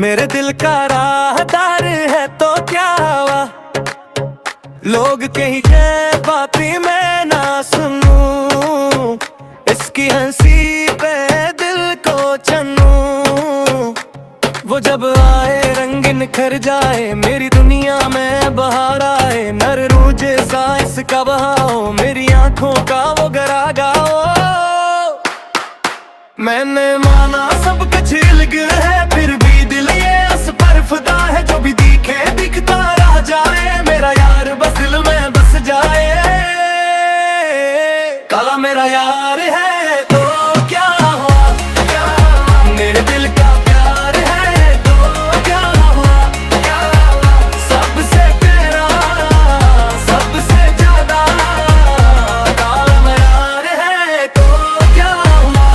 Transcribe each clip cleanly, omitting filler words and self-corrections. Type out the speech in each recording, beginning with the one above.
मेरे दिल का राहदार है तो क्या हुआ, लोग कहीं के बातें मैं ना सुनूं, इसकी हंसी पे दिल को चन्नू। वो जब आए रंग निखर जाए, मेरी दुनिया में बहार आए, नर रूजे सा इसका बहाओ, मेरी आंखों का वो गरा गाओ। मैंने माना सब कुछ इल्ग है, फिर भी दिल ये उस पर फिदा है, जो भी दिखे दिखता रह जाए, मेरा यार बस दिल में बस जाए। काला मेरा यार है तो क्या हुआ, मेरे दिल का प्यार है तो क्या हुआ, सबसे तेरा सबसे ज्यादा। काला मेरा यार है तो क्या हुआ,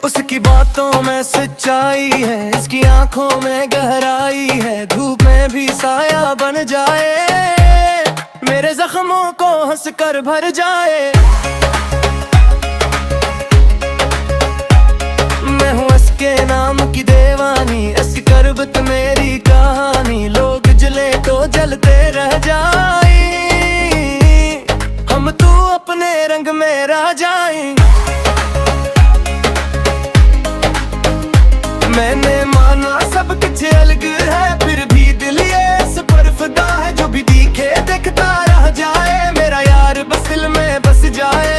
उसकी बातों में सच्चाई है, इसकी आंखों में गहराई है, धूप में भी साया बन जाए, मेरे जख्मों को हंस कर भर जाए। मैं हूँ इसके नाम की दीवानी, इसकी करबत मेरी कहानी, लोग जले तो जलते रह जाए, हम तू अपने रंग में रह जाए। मैंने माना सब कुछ अलग है, फिर भी दिल ये इस पर फिदा है, जो भी दिखे देखता रह जाए, मेरा यार बस दिल में बस जाए।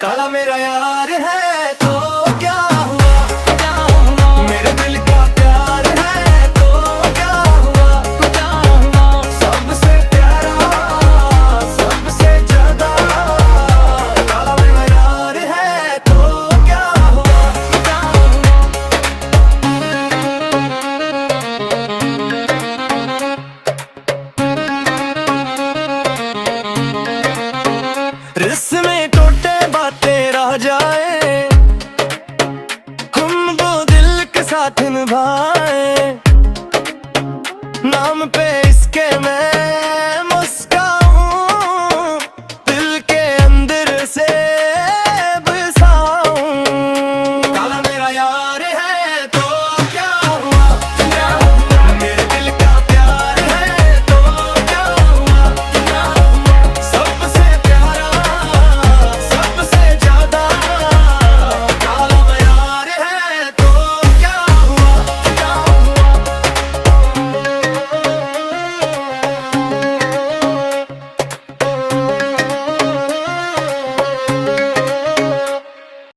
काला मेरा यार है तो क्या हुआ, मेरे दिल का प्यार है तो क्या हुआ, सबसे प्यारा सबसे ज्यादा। काला मेरा यार है तो क्या हुआ, रिश्ते में टूटे बातें रह जाए, हम वो दिल के साथ निभाए, नाम पे इसके मैं